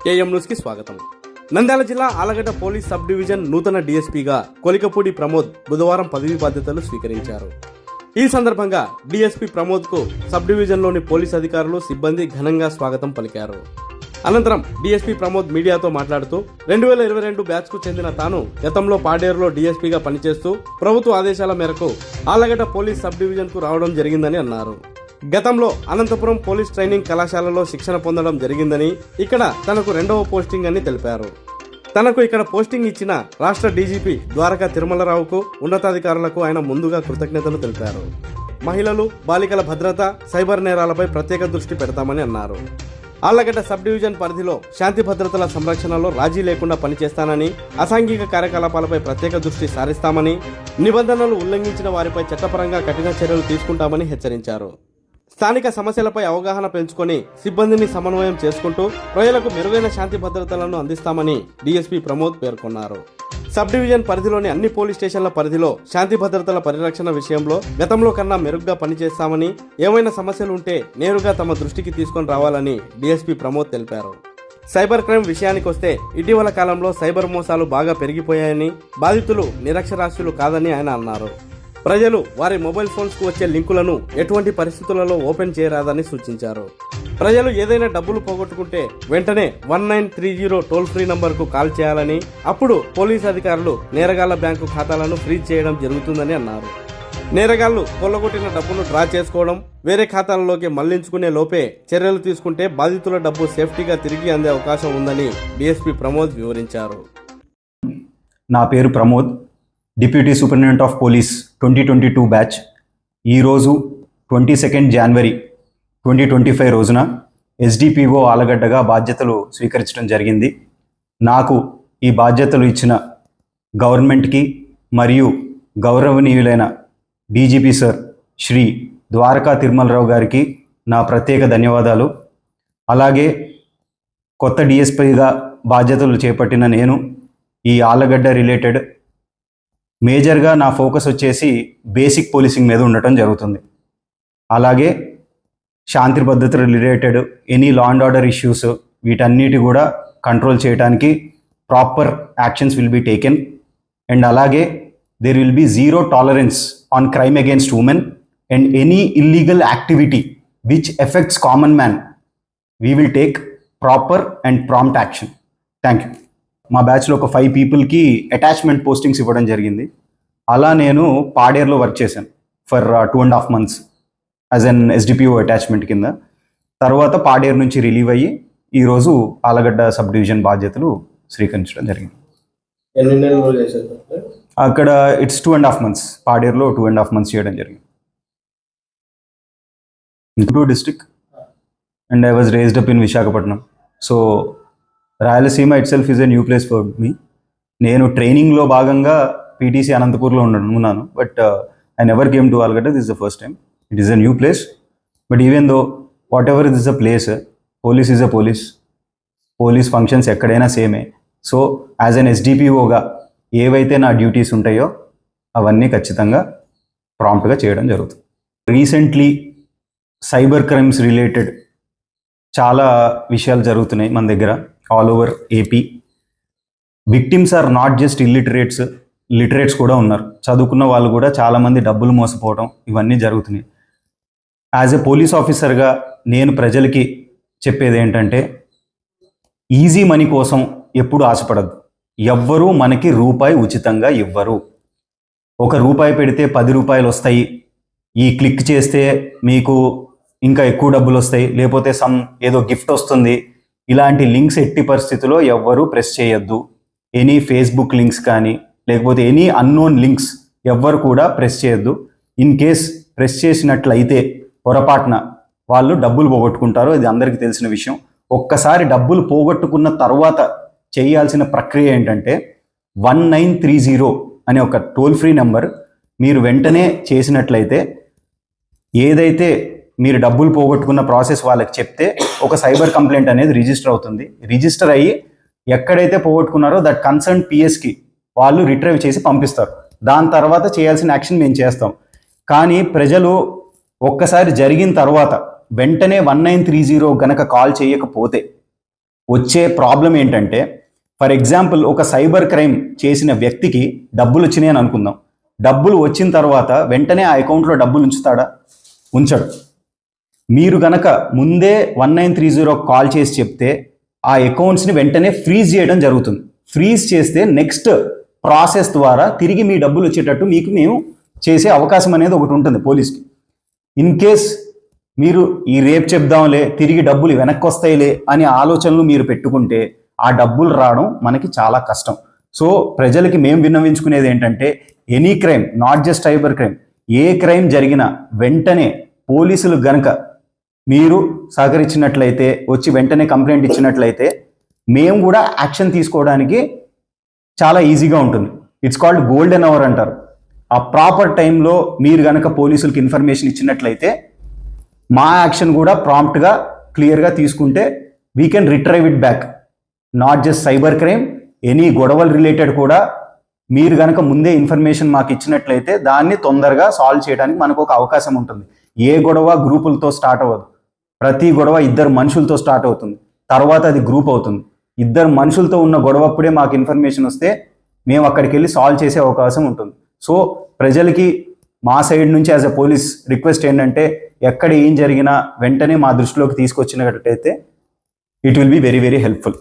AM news కి స్వాగతం. నంద్యాల జిల్లా ఆలగడ్డ పోలీస్ సబ్ డివిజన్ నూతన డీఎస్పీగా కొలికపూడి ప్రమోద్ బుధవారం పదవీ బాధ్యతలు స్వీకరించారు. ఈ సందర్భంగా డీఎస్పీ ప్రమోద్ కు సబ్ డివిజన్లోని పోలీస్ అధికారులు సిబ్బంది ఘనంగా స్వాగతం పలికారు. అనంతరం డీఎస్పీ ప్రమోద్ మీడియాతో మాట్లాడుతూ 2022 బ్యాచ్ కు చెందిన తాను గతంలో పాడేరులో డీఎస్పీగా పనిచేస్తూ ప్రభుత్వ ఆదేశాల మేరకు ఆలగడ్డ పోలీస్ సబ్ డివిజన్ కు రావడం జరిగిందని అన్నారు. గతంలో అనంతపురం పోలీస్ ట్రైనింగ్ కళాశాలలో శిక్షణ పొందడం జరిగిందని, ఇక్కడ తనకు 2వ పోస్టింగ్ అని తెలిపారు. తనకు ఇక్కడ పోస్టింగ్ ఇచ్చిన రాష్ట్ర డీజీపీ ద్వారకా తిరుమలరావుకు, ఉన్నతాధికారులకు ఆయన ముందుగా కృతజ్ఞతలు తెలిపారు. మహిళలు, బాలికల భద్రత, సైబర్ నేరాలపై ప్రత్యేక దృష్టి పెడతామని అన్నారు. ఆళ్లగడ్డ సబ్ డివిజన్ పరిధిలో శాంతి భద్రతల సంరక్షణలో రాజీ లేకుండా పనిచేస్తానని, అసాంఘిక కార్యకలాపాలపై ప్రత్యేక దృష్టి సారిస్తామని, నిబంధనలు ఉల్లంఘించిన వారిపై చట్టపరంగా కఠిన చర్యలు తీసుకుంటామని హెచ్చరించారు. స్థానిక సమస్యలపై అవగాహన పెంచుకొని సిబ్బందిని సమన్వయం చేసుకుంటూ ప్రజలకు మెరుగైన శాంతి భద్రతలను అందిస్తామని డీఎస్పీ ప్రమోద్ పేర్కొన్నారు. సబ్ డివిజన్ పరిధిలోని అన్ని పోలీస్ స్టేషన్ల పరిధిలో శాంతి భద్రతల పరిరక్షణ విషయంలో గతంలో కన్నా మెరుగ్గా పనిచేస్తామని, ఏమైనా సమస్యలు ఉంటే నేరుగా తమ దృష్టికి తీసుకొని రావాలని డీఎస్పీ ప్రమోద్ తెలిపారు. సైబర్ క్రైమ్ విషయానికొస్తే ఇటీవల కాలంలో సైబర్ మోసాలు బాగా పెరిగిపోయాయని, బాధితులు నిరక్షరాస్యులు కాదని ఆయన అన్నారు. ప్రజలు వారి మొబైల్ ఫోన్స్ కు వచ్చే లింకులను ఎటువంటి పరిస్థితులలో ఓపెన్ చేయరాదని సూచించారు. ప్రజలు ఏదైనా డబ్బులు పోగొట్టుకుంటే వెంటనే 1930 టోల్ ఫ్రీ నంబర్కు కాల్ చేయాలని, అప్పుడు పోలీస్ అధికారులు నేరగాళ్ల బ్యాంకు ఖాతాలను ఫ్రీజ్ చేయడం జరుగుతుందని అన్నారు. నేరగాళ్లు కొల్లగొట్టిన డబ్బును డ్రా చేసుకోవడం, వేరే ఖాతాలలోకి మళ్లించుకునే లోపే చర్యలు తీసుకుంటే బాధితుల డబ్బు సేఫ్టీగా తిరిగి అందే అవకాశం ఉందని డీఎస్పీ ప్రమోద్ వివరించారు. నా పేరు Pramod, deputy superintendent of police 2022 batch. ఈరోజు 22 జనవరి 2025 రోజున ఎస్డిపిఓ ఆలగడ్డగా బాధ్యతలు స్వీకరించడం జరిగింది. నాకు ఈ బాధ్యతలు ఇచ్చిన గవర్నమెంట్కి మరియు గౌరవనీయులైన డీజీపీ సార్ శ్రీ ద్వారకా తిరుమలరావు గారికి నా ప్రత్యేక ధన్యవాదాలు. అలాగే కొత్త డిఎస్పీగా బాధ్యతలు చేపట్టిన నేను ఈ ఆలగడ్డ రిలేటెడ్ మేజర్గా నా ఫోకస్ వచ్చేసి బేసిక్ పోలీసింగ్ మీద ఉండటం జరుగుతుంది. అలాగే శాంతి భద్రత related any law and order issues వీటన్నిటి కూడా కంట్రోల్ చేయడానికి proper actions will be taken. And అలాగే there will be zero tolerance on crime against women and any illegal activity which effects common man. We will take proper and prompt action. Thank you. మా బ్యాచ్లో ఒక 5 పీపుల్కి attachment postings ఇవ్వడం జరిగింది. అలా నేను పాడేరులో work చేశాను for 2.5 months as an SDPO attachment కింద. తర్వాత పాడేరు నుంచి రిలీవ్ అయ్యి ఈరోజు ఆలగడ్డ సబ్ డివిజన్ బాధ్యతలు స్వీకరించడం జరిగింది. అక్కడ ఇట్స్ 2.5 months, పాడేరులో 2.5 months చేయడం జరిగింది. Guntur district and I was raised up in Visakhapatnam. So Rayalaseema it self is a new place for me. నేను ట్రైనింగ్లో భాగంగా పీటీసీ అనంతపూర్లో ఉన్నాను, but I never came to Allagadda. This is the first time. It is a new place, but even though what ever this a place, police is a police. Police functions ఎక్కడైనా సేమే. So as an ఎస్డిపిఓగా ఏవైతే నా duties ఉంటాయో అవన్నీ ఖచ్చితంగా ప్రాంప్ట్గా చేయడం జరుగుతుంది. Recently cyber crimes related చాలా విషయాలు జరుగుతున్నాయి మన దగ్గర all over AP. Victims are not just illiterates, literates కూడా ఉన్నారు. చదువుకున్న వాళ్ళు కూడా చాలామంది డబ్బులు మోసపోవడం ఇవన్నీ జరుగుతున్నాయి. యాజ్ ఎ పోలీస్ ఆఫీసర్గా నేను ప్రజలకి చెప్పేది ఏంటంటే, ఈజీ మనీ కోసం ఎప్పుడు ఆశపడద్దు. ఎవ్వరూ మనకి రూపాయి ఉచితంగా ఇవ్వరు. ₹1 పెడితే 10 రూపాయలు వస్తాయి, ఈ క్లిక్ చేస్తే మీకు ఇంకా ఎక్కువ డబ్బులు వస్తాయి, లేకపోతే ఏదో గిఫ్ట్ వస్తుంది, ఇలాంటి లింక్స్ ఎట్టి పరిస్థితుల్లో ఎవ్వరూ ప్రెస్ చేయొద్దు. ఎనీ ఫేస్బుక్ లింక్స్ కానీ లేకపోతే ఎనీ అన్నోన్ లింక్స్ ఎవ్వరు కూడా ప్రెస్ చేయొద్దు. ఇన్ కేస్ ప్రెస్ చేసినట్లయితే పొరపాటున వాళ్ళు డబ్బులు పోగొట్టుకుంటారు. ఇది అందరికీ తెలిసిన విషయం. ఒక్కసారి డబ్బులు పోగొట్టుకున్న తర్వాత చేయాల్సిన ప్రక్రియ ఏంటంటే 1930 అనే ఒక టోల్ ఫ్రీ నెంబర్ మీరు వెంటనే చేసినట్లయితే, ఏదైతే మీరు డబ్బులు పోగొట్టుకున్న ప్రాసెస్ వాళ్ళకి చెప్తే ఒక సైబర్ కంప్లైంట్ అనేది రిజిస్టర్ అవుతుంది. రిజిస్టర్ అయ్యి ఎక్కడైతే పోగొట్టుకున్నారో దట్ కన్సర్న్ పిఎస్కి వాళ్ళు రిట్రైవ్ చేసి పంపిస్తారు. దాని తర్వాత చేయాల్సిన యాక్షన్ మేము చేస్తాం. కానీ ప్రజలు ఒక్కసారి జరిగిన తర్వాత వెంటనే 1930 గనక కాల్ చేయకపోతే వచ్చే ప్రాబ్లం ఏంటంటే, ఫర్ ఎగ్జాంపుల్ ఒక సైబర్ క్రైమ్ చేసిన వ్యక్తికి డబ్బులు వచ్చినాయి అని అనుకుందాం. డబ్బులు వచ్చిన తర్వాత వెంటనే ఆ అకౌంట్లో డబ్బులు ఉంచుతాడా? ఉంచడు. మీరు గనక ముందే 1930 కాల్ చేసి చెప్తే ఆ అకౌంట్స్ని వెంటనే ఫ్రీజ్ చేయడం జరుగుతుంది. ఫ్రీజ్ చేస్తే నెక్స్ట్ ప్రాసెస్ ద్వారా తిరిగి మీ డబ్బులు వచ్చేటట్టు మీకు మేము చేసే అవకాశం అనేది ఒకటి ఉంటుంది పోలీస్కి. ఇన్ కేస్ మీరు ఈ రేపు చెప్దాంలే తిరిగి డబ్బులు వెనక్కి వస్తాయిలే అనే ఆలోచనలు మీరు పెట్టుకుంటే ఆ డబ్బులు రావడం మనకి చాలా కష్టం. సో ప్రజలకి మేము విన్నవించుకునేది ఏంటంటే, any crime, not just cyber crime, A crime జరిగినా వెంటనే పోలీసులు గనక మీరు సహకరించినట్లయితే, వచ్చి వెంటనే కంప్లైంట్ ఇచ్చినట్లయితే మేము కూడా యాక్షన్ తీసుకోవడానికి చాలా ఈజీగా ఉంటుంది. ఇట్స్ కాల్డ్ గోల్డెన్ అవర్ అంటారు. ఆ ప్రాపర్ టైంలో మీరు కనుక పోలీసులకి ఇన్ఫర్మేషన్ ఇచ్చినట్లయితే మా యాక్షన్ కూడా ప్రాంప్ట్గా క్లియర్గా తీసుకుంటే we can retrieve it back. Not just cyber crime, any గొడవలు రిలేటెడ్ కూడా మీరు కనుక ముందే ఇన్ఫర్మేషన్ మాకు ఇచ్చినట్లయితే దాన్ని తొందరగా సాల్వ్ చేయడానికి మనకు ఒక అవకాశం ఉంటుంది. ఏ గొడవ గ్రూపులతో స్టార్ట్ అవ్వదు. ప్రతి గొడవ ఇద్దరు మనుషులతో స్టార్ట్ అవుతుంది, తర్వాత అది గ్రూప్ అవుతుంది. ఇద్దరు మనుషులతో ఉన్న గొడవప్పుడే మాకు ఇన్ఫర్మేషన్ వస్తే మేము అక్కడికి వెళ్ళి సాల్వ్ చేసే అవకాశం ఉంటుంది. సో ప్రజలకి మా సైడ్ నుంచి యాజ్ అ పోలీస్ రిక్వెస్ట్ ఏంటంటే, ఎక్కడ ఏం జరిగినా వెంటనే మా దృష్టిలోకి తీసుకొచ్చినట్లయితే it will be very very helpful.